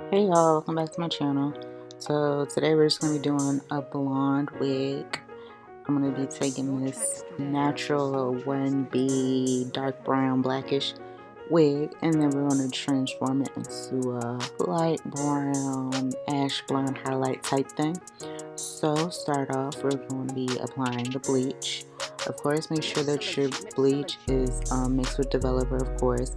Hey y'all, welcome back to my channel. So today we're just going to be doing a blonde wig. I'm going to be taking this natural 1B dark brown blackish wig, and then we're going to transform it into a light brown ash blonde highlight type thing. So start off, we're going to be applying the bleach. Of course, make sure that your bleach is mixed with developer, of course,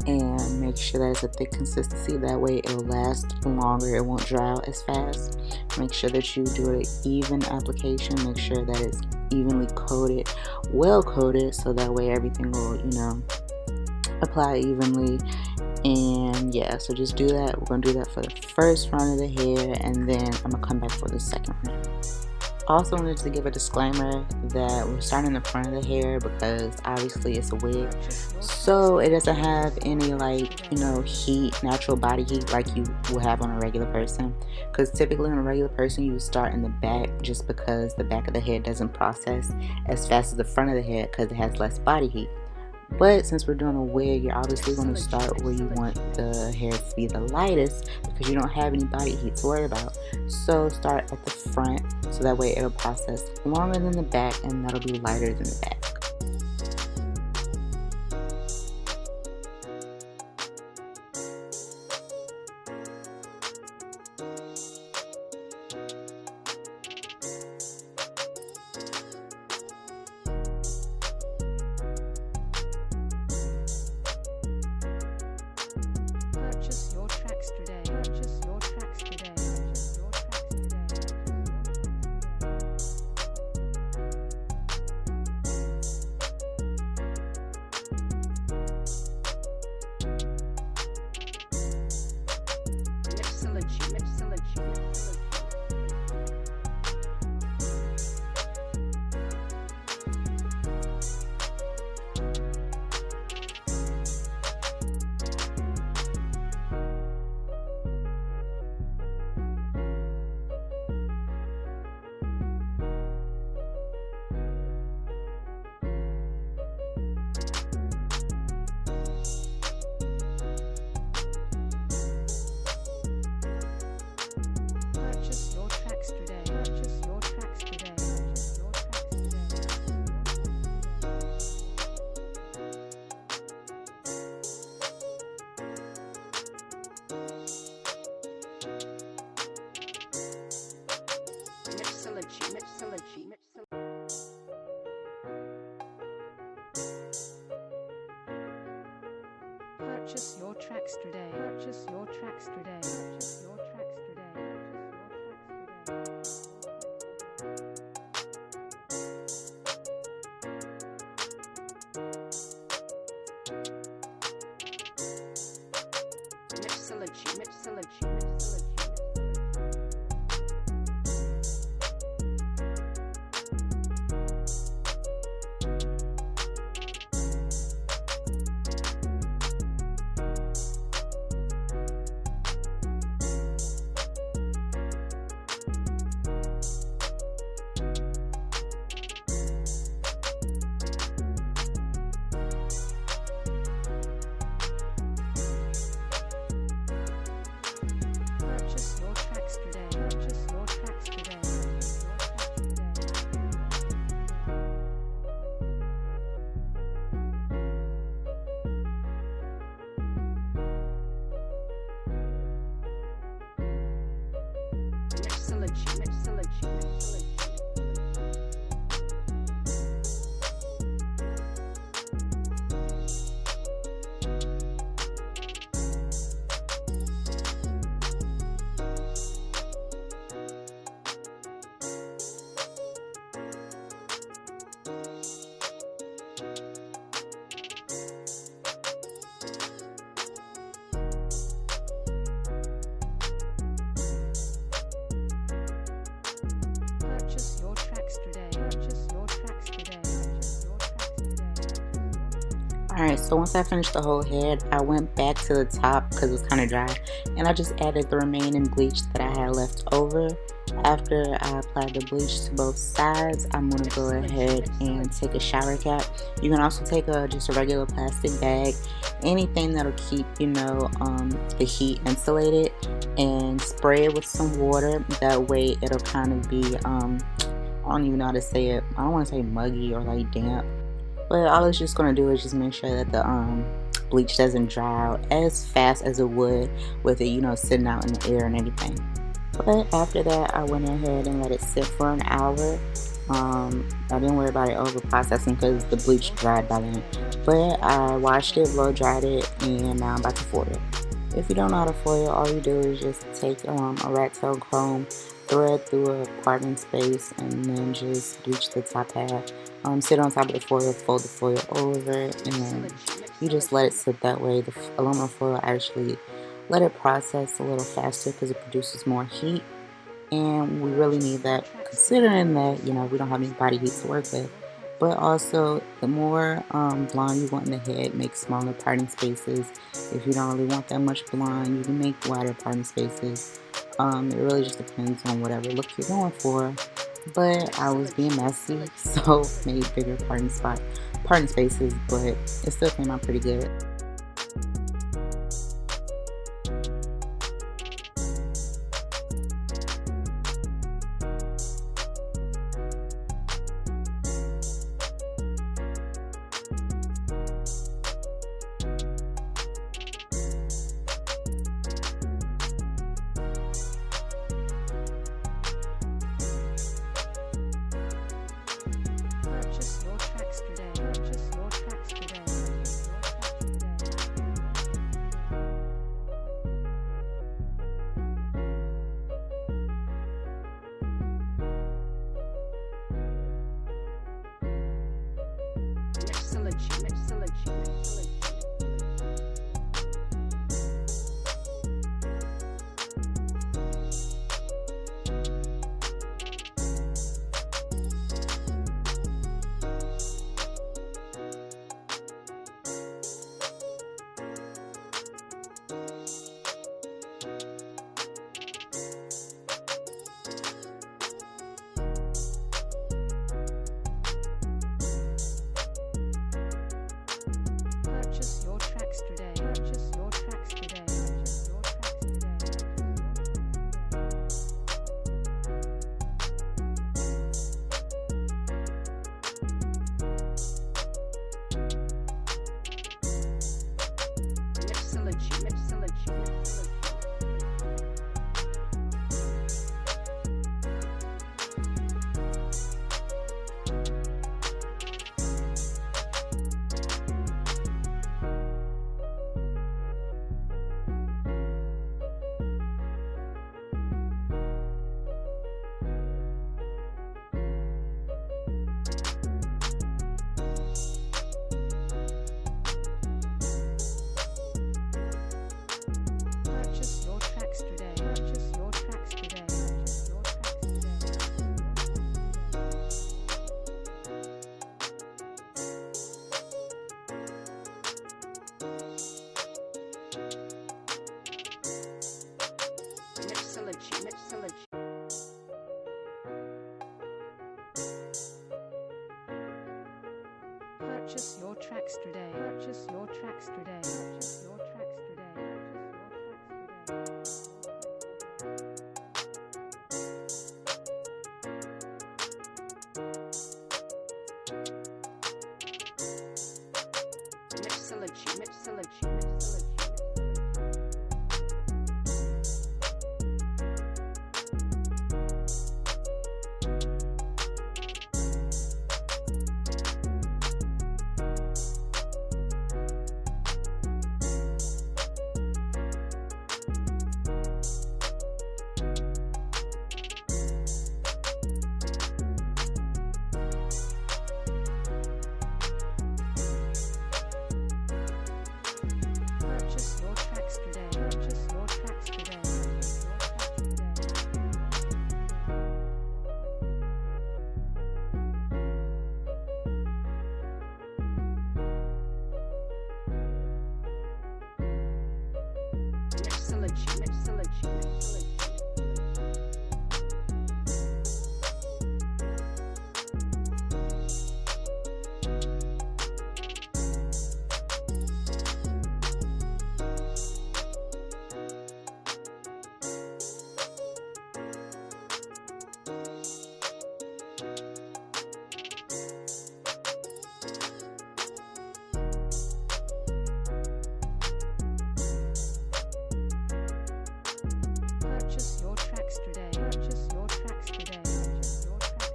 and make sure that it's a thick consistency. That way it'll last longer, it won't dry out as fast. Make sure that you do an even application. Make sure that it's evenly coated, well coated, so that way everything will, apply evenly. And yeah, so just do that. We're gonna do that for the first run of the hair, and then I'm gonna come back for the second run. Also wanted to give a disclaimer that we're starting the front of the hair because obviously it's a wig, so it doesn't have any heat, natural body heat like you will have on a regular person, because typically on a regular person you start in the back just because the back of the hair doesn't process as fast as the front of the hair because it has less body heat. But since we're doing a wig, you're obviously going to start where you want the hair to be the lightest because you don't have any body heat to worry about. So start at the front so that way it'll process longer than the back, and that'll be lighter than the back. Purchase your tracks today. Purchase your tracks today. Purchase your tracks today. Mixology. Purchase your tracks today. Purchase your tracks today. Purchase your tracks today. Mixology. Purchase your tracks today. Purchase your tracks today. Purchase your tracks today. Mixology. Purchase your tracks today. Purchase your tracks today. Mixology. Alright, so once I finished the whole head, I went back to the top because it was kind of dry, and I just added the remaining bleach that I had left over. After I applied the bleach to both sides, I'm going to go ahead and take a shower cap. You can also take just a regular plastic bag, anything that'll keep, the heat insulated, and spray it with some water. That way it'll kind of be, I don't even know how to say it. I don't want to say muggy or like damp. But all it's just going to do is just make sure that the bleach doesn't dry out as fast as it would with it, sitting out in the air and everything. But after that, I went ahead and let it sit for an hour. I didn't worry about it over processing because the bleach dried by then. But I washed it, blow dried it, and now I'm about to foil it. If you don't know how to foil, all you do is just take a rat tail comb, thread through a parting space, and then just bleach the top half. Sit on top of the foil, fold the foil over, and then you just let it sit that way. The aluminum foil actually let it process a little faster because it produces more heat, and we really need that considering that we don't have any body heat to work with. But also, the more blonde you want in the head, make smaller parting spaces. If you don't really want that much blonde, you can make wider parting spaces. It really just depends on whatever look you're going for. But I was being messy, so made bigger parting spaces, but it still came out pretty good. Purchase your tracks today. Purchase your tracks today. Purchase your tracks today. Excellent. Purchase your tracks today. Purchase your tracks today. Purchase your tracks today. Excellent. Purchase your tracks today. Purchase your tracks today. Purchase your tracks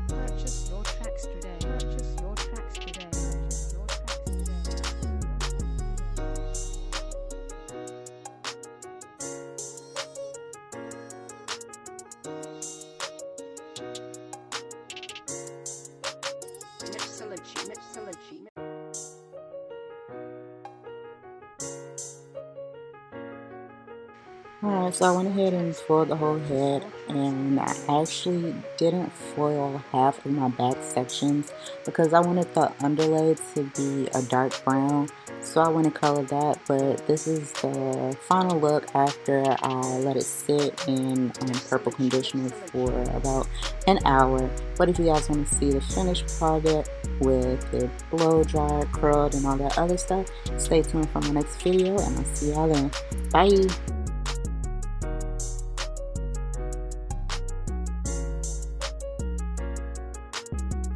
Purchase your tracks today. Purchase your tracks today. Purchase your tracks Alright, so I went ahead and foiled the whole head, and I actually didn't foil half of my back sections because I wanted the underlay to be a dark brown, so I went and colored that. But this is the final look after I let it sit in purple conditioner for about an hour. But if you guys want to see the finished product with it blow dried, curled, and all that other stuff, stay tuned for my next video, and I'll see y'all then. Bye!